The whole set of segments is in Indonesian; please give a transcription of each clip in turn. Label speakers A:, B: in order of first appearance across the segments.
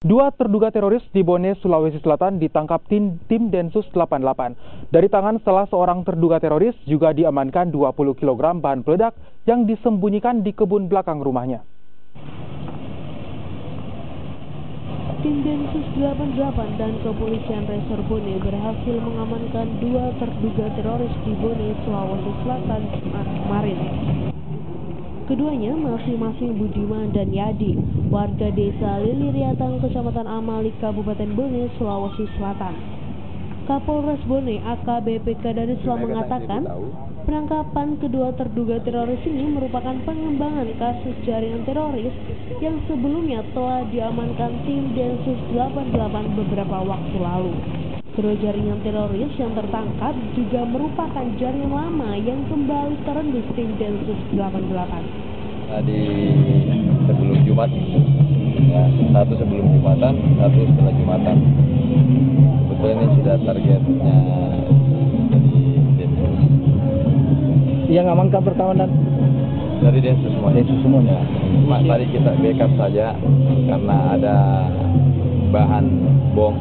A: Dua terduga teroris di Bone, Sulawesi Selatan ditangkap tim Densus 88. Dari tangan salah seorang terduga teroris juga diamankan 20 kg bahan peledak yang disembunyikan di kebun belakang rumahnya.
B: Tim Densus 88 dan Kepolisian Resor Bone berhasil mengamankan dua terduga teroris di Bone, Sulawesi Selatan Jumat kemarin. Keduanya masing-masing Budiman dan Yadi, warga desa Liliriatang, Kecamatan Amalik, Kabupaten Bone, Sulawesi Selatan. Kapolres Bone AKBP Kadarislam mengatakan, penangkapan kedua terduga teroris ini merupakan pengembangan kasus jaringan teroris yang sebelumnya telah diamankan tim Densus 88 beberapa waktu lalu. Kedua jaringan teroris yang tertangkap juga merupakan jaringan lama yang kembali terendus tim Densus 88.
C: Tadi sebelum Jumat, ya, satu sebelum Jumatan, satu setelah Jumatan. Sebetulnya ini sudah targetnya dari Densus.
D: Yang amankan pertama dan
C: dari Densus semua.
D: Densus semuanya.
C: Cuma tadi kita backup saja karena ada bahan bom,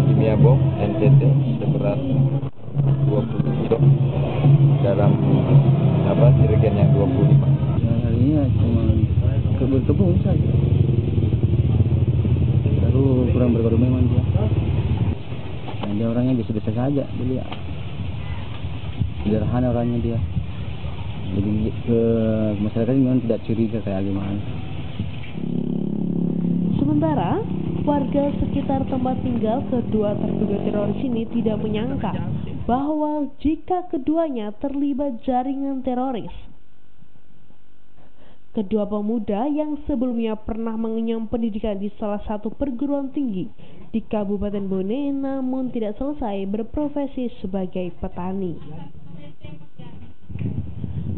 C: kimia bom NCT seberat 20 kilo dalam jerigen yang 25.
D: Hari ini cuma kebun saja. Lalu kurang bergaruh memang dia. Dan dia orangnya biasa-biasa saja dia. Sederhana orangnya dia. Jadi ke masyarakat memang tidak curiga kayak gimana.
B: Sementara warga sekitar tempat tinggal kedua terduga teroris ini tidak menyangka bahwa jika keduanya terlibat jaringan teroris. Kedua pemuda yang sebelumnya pernah mengenyam pendidikan di salah satu perguruan tinggi di Kabupaten Bone namun tidak selesai berprofesi sebagai petani.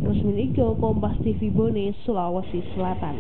B: Rusmin Igo, Kompas TV Bone, Sulawesi Selatan.